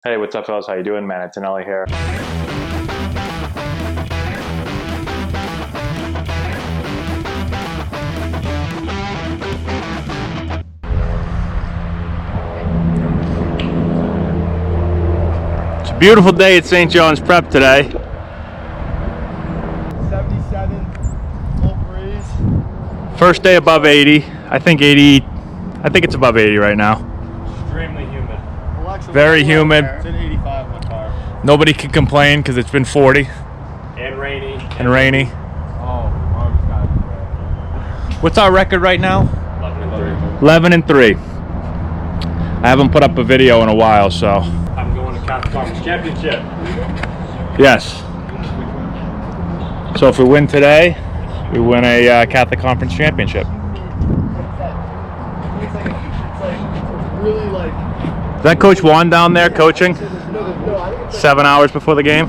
Hey, what's up, fellas? How you doing? Man, Antonelli here. It's a beautiful day at St. John's Prep today. 77, full breeze. First day above 80. I think 80. I think it's above 80 right now. Extremely humid. Very humid. It's at 85 in my car. Nobody can complain because it's been 40 And rainy. and rainy. Oh, arms got it. What's our record right now? 11 11 and and 3. 3. I haven't put up a video in a while, so I'm going to Catholic Conference Championship. yes. So if we win today, we win a Catholic Conference Championship. Is that Coach Juan down there coaching? 7 hours before the game?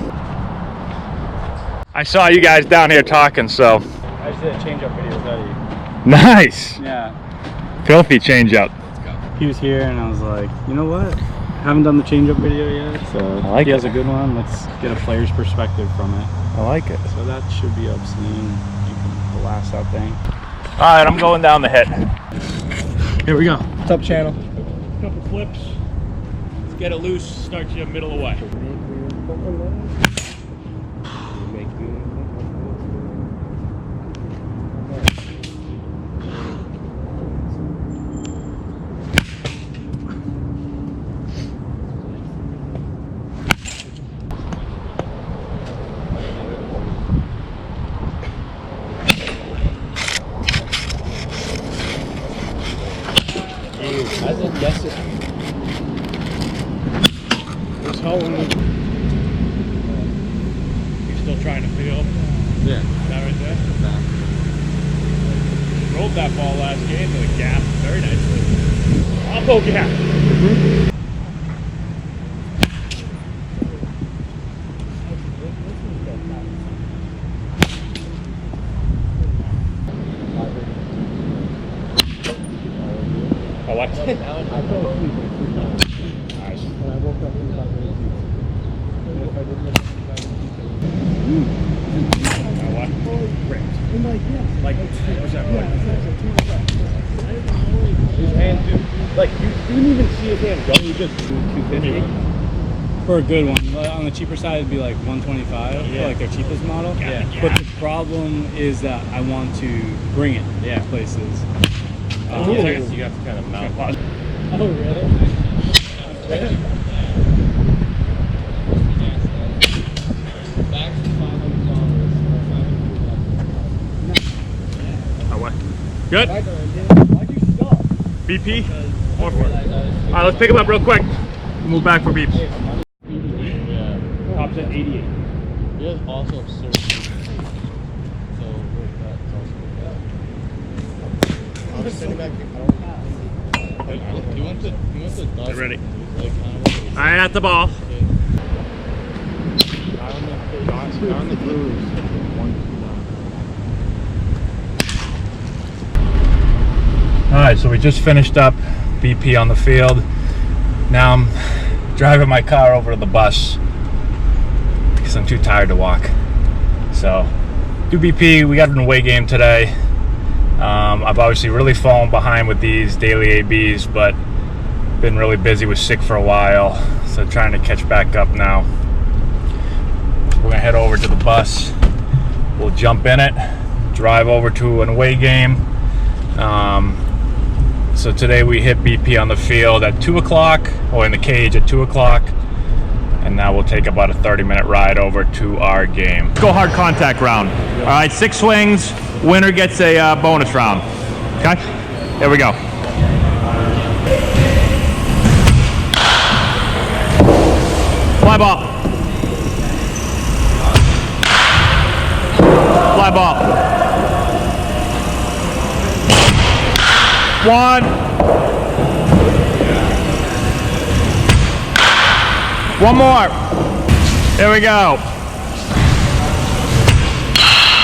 I saw you guys down here talking, so. I just did a change-up video with Eddie. Nice! Yeah. Filthy change-up. He was here and I was like, you know what? Haven't done the change-up video yet, so I like he it. has a good one. Let's get a player's perspective from it. I like it. So that should be up soon. You can blast that thing. Alright, I'm going down the hit. Here we go. What's up, channel? Couple flips. Let's get it loose. Start you middle away. I said yes. It's holding me. You're still trying to feel Yeah. that right there? Rolled that ball last game to the gap very nicely. Combo gap. I like it. Nice. I like it. Like, what's that like? His hand, dude. Like, you didn't even see his hand go. He just 250. For a good one. On the cheaper side, it'd be like 125 for Yeah. like their cheapest model. Yeah. But the problem is that I want to bring it to places. I guess you have to kind of mount. Oh, really? Good? BP? More for it. Alright, let's pick him up real quick. Move back for beeps. Yeah. Tops at 88. He has also absurd. So, I'm just sitting back. He went to dust. Ready. Like, Alright, at the ball. on the cruise. Alright, so we just finished up BP on the field. Now I'm driving my car over to the bus because I'm too tired to walk. So, do BP, we got an away game today. I've obviously really fallen behind with these daily ABs, but been really busy with sick for a while, so trying to catch back up now. We're gonna head over to the bus. We'll jump in it, drive over to an away game. So today we hit BP on the field at 2 o'clock, or in the cage at 2 o'clock, and now we'll take about a 30-minute ride over to our game. Let's go hard contact round. All right, 6 swings, winner gets a bonus round. Okay, there we go. Fly ball. Fly ball. 1. 1 more. There we go.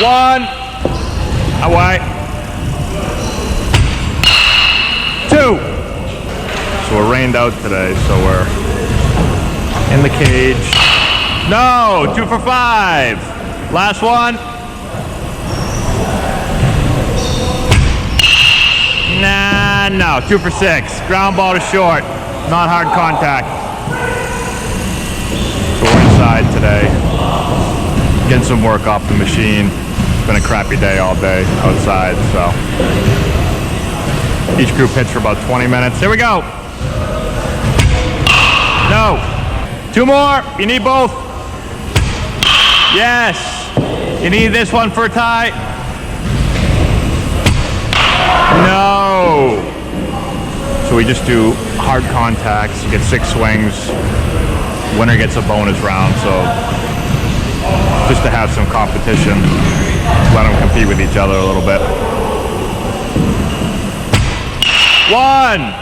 1. Away. 2. So we're rained out today, so we're In the cage. No, 2 for 5. Last one. Nah, no, 2 for 6. Ground ball to short. Not hard contact. So we're inside today. Getting some work off the machine. It's been a crappy day all day outside, so. Each group hits for about 20 minutes. Here we go. No. 2 more. You need both. Yes. You need this one for a tie. No. So we just do hard contacts. You get 6 swings. Winner gets a bonus round. So just to have some competition, let them compete with each other a little bit. 1.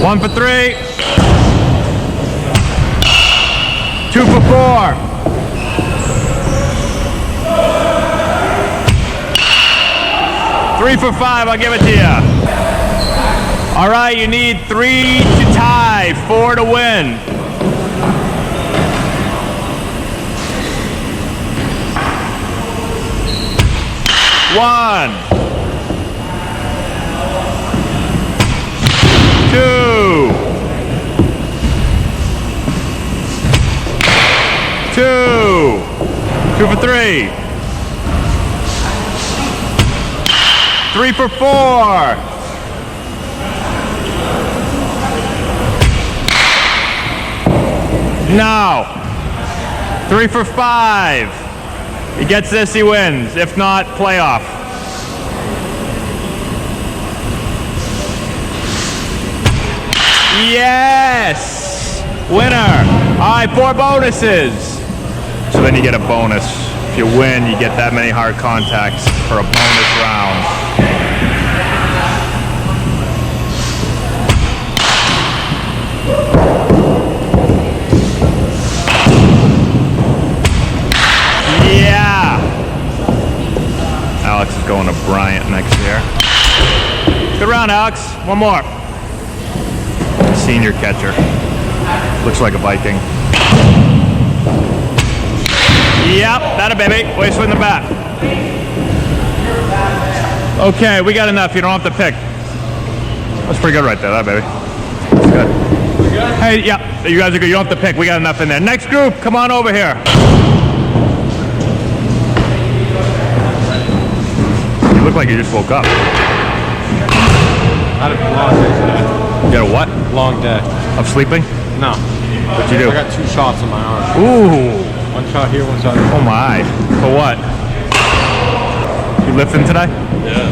1 for 3. 2 for 4. 3 for 5, I'll give it to you. All right, you need 3 to tie, 4 to win. One. 2. 2. 2 for 3. 3 for 4. No. 3 for 5. He gets this, he wins. If not, playoff. Yes! Winner! All right, 4 bonuses. So then you get a bonus. If you win, you get that many hard contacts for a bonus round. Yeah! Alex is going to Bryant next year. Good round, Alex. One more. Senior catcher. Looks like a Viking. Yep, that a baby. Way to swing the bat. Okay, we got enough. You don't have to pick. That's pretty good right there, that baby. That's good. Hey, yeah, you guys are good. You don't have to pick. We got enough in there. Next group, come on over here. You look like you just woke up. I had a long day today. You got a what? Long day. Of sleeping? No. What'd you do? I got 2 shots in my arm. Ooh. 1 shot here, 1 shot there. Oh my. For what? You lifting today? Yeah.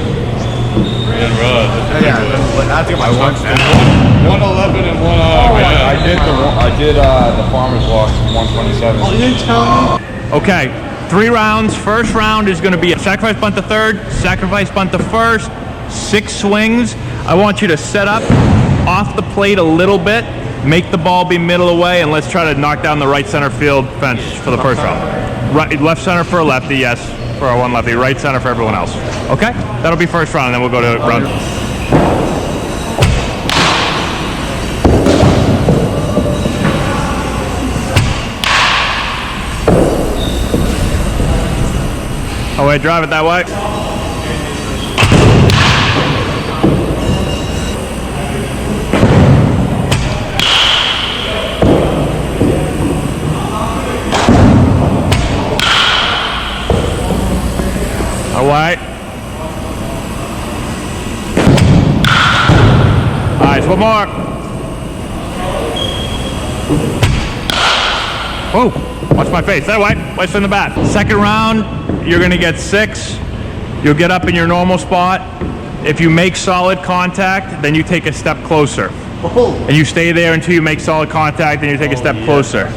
Yeah, I think my 111 and 1 I did the farmer's walk from 127. Oh, you didn't tell me? Okay, 3 rounds. First round is going to be a sacrifice bunt to third, sacrifice bunt to first, 6 swings. I want you to set up off the plate a little bit, make the ball be middle away, and let's try to knock down the right center field fence for the first round. Right, left center for a lefty, yes, for our one lefty. Right center for everyone else. Okay, that'll be first round, and then we'll go to round. Oh wait, drive it that way. Away. All right, so one more. Whoa, watch my face. That way, way in the bat. Second round, you're gonna get 6. You'll get up in your normal spot. If you make solid contact, then you take a step closer. And you stay there until you make solid contact, and you take a step closer.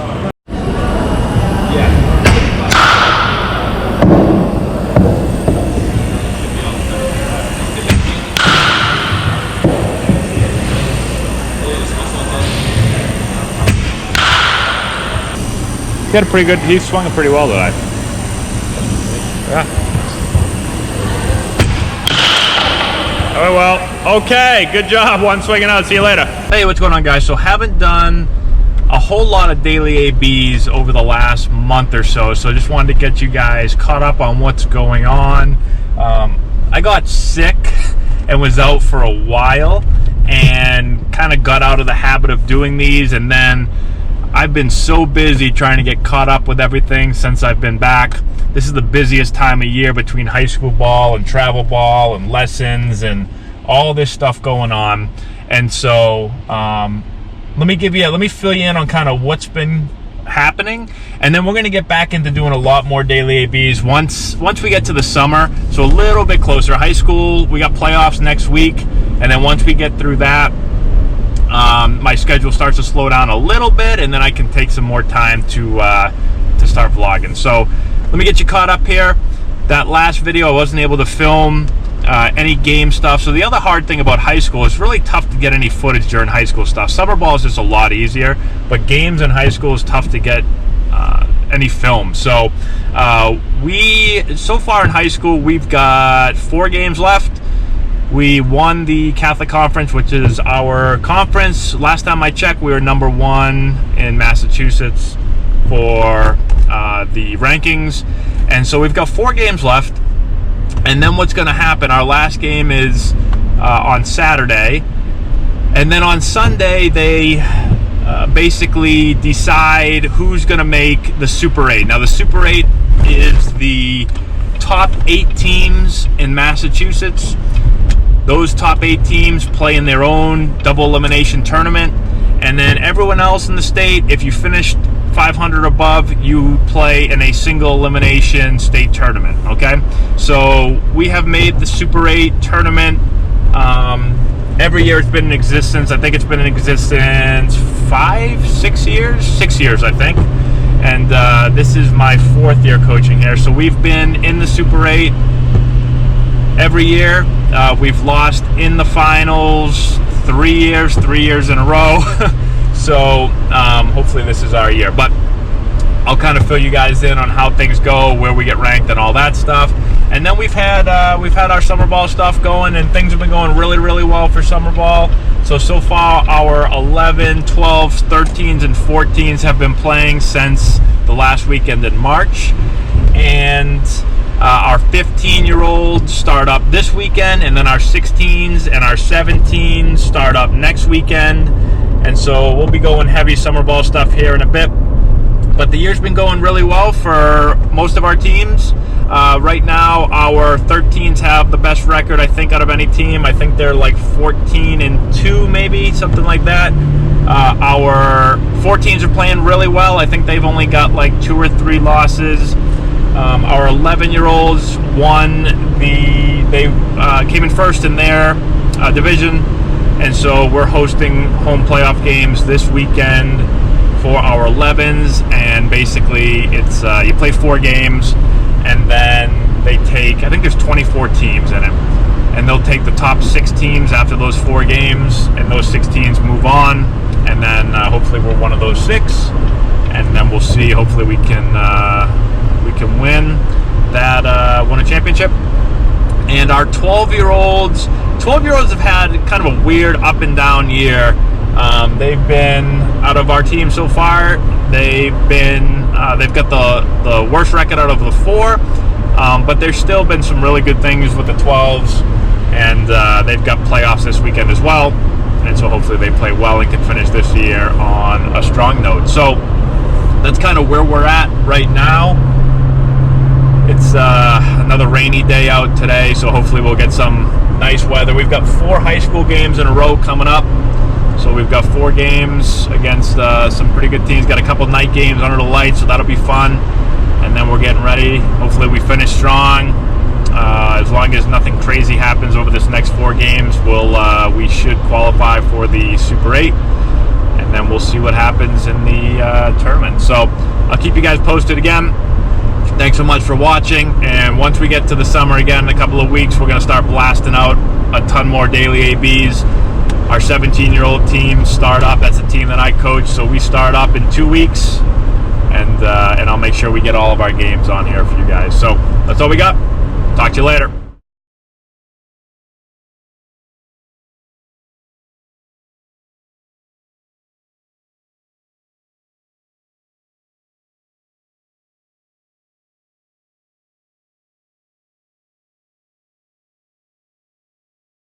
He had a pretty good, he swung it pretty well today. Yeah. Oh well. Okay, good job. One swinging out. See you later. Hey, what's going on, guys? So haven't done a whole lot of daily ABs over the last month or so, so just wanted to get you guys caught up on what's going on. I got sick and was out for a while and kind of got out of the habit of doing these, and then I've been so busy trying to get caught up with everything since I've been back. This is the busiest time of year between high school ball and travel ball and lessons and all this stuff going on. And so let me fill you in on kind of what's been happening, and then we're going to get back into doing a lot more daily ABs once we get to the summer, so a little bit closer. High school, we got playoffs next week, and then once we get through that, my schedule starts to slow down a little bit, and then I can take some more time to start vlogging. So let me get you caught up here. That last video I wasn't able to film any game stuff. So the other hard thing about high school is really tough to get any footage during high school stuff. Summer ball is just a lot easier, but games in high school is tough to get any film. So so far in high school, we've got 4 games left. We won the Catholic Conference, which is our conference. Last time I checked, we were #1 in Massachusetts for the rankings. And so we've got 4 games left. And then what's going to happen, our last game is on Saturday. And then on Sunday, they basically decide who's going to make the Super 8. Now, the Super 8 is the top 8 teams in Massachusetts. Those top 8 teams play in their own double elimination tournament. And then everyone else in the state, if you finished 500 above, you play in a single elimination state tournament, okay? So we have made the Super 8 tournament. Every year it's been in existence. I think it's been in existence 6 years? 6 years, I think. And this is my 4th year coaching here. So we've been in the Super 8 every year. We've lost in the finals 3 years in a row. So hopefully this is our year, but I'll kind of fill you guys in on how things go, where we get ranked, and all that stuff. And then we've had our summer ball stuff going, and things have been going really, really well for summer ball. So far our 11, 12s, 13s, and 14s have been playing since the last weekend in March, and our 15-year-olds start up this weekend, and then our 16s and our 17s start up next weekend. And so we'll be going heavy summer ball stuff here in a bit. But the year's been going really well for most of our teams. Right now, our 13s have the best record, I think, out of any team. I think they're like 14-2, maybe, something like that. Our 14s are playing really well. I think they've only got like 2 or 3 losses. Our 11-year-olds won they came in first in their division. And so we're hosting home playoff games this weekend for our 11s, and basically it's you play 4 games, and then they take, I think there's 24 teams in it, and they'll take the top 6 teams after those 4 games, and those 6 teams move on, and then hopefully we're one of those 6, and then we'll see. Hopefully we can win a championship. And our 12-year-olds have had kind of a weird up and down year. They've been, out of our team so far, they've got the worst record out of the 4, but there's still been some really good things with the 12s, and they've got playoffs this weekend as well, and so hopefully they play well and can finish this year on a strong note. So that's kind of where we're at right now. It's another rainy day out today, so hopefully we'll get some nice weather. We've got 4 high school games in a row coming up. So we've got 4 games against some pretty good teams. Got a couple night games under the lights, so that'll be fun. And then we're getting ready. Hopefully we finish strong. As long as nothing crazy happens over this next 4 games, we should qualify for the Super 8. And then we'll see what happens in the tournament. So I'll keep you guys posted again. Thanks so much for watching, and once we get to the summer again in a couple of weeks, we're going to start blasting out a ton more daily ABs. Our 17-year-old team start up. That's the team that I coach, so we start up in 2 weeks, and I'll make sure we get all of our games on here for you guys. So that's all we got. Talk to you later.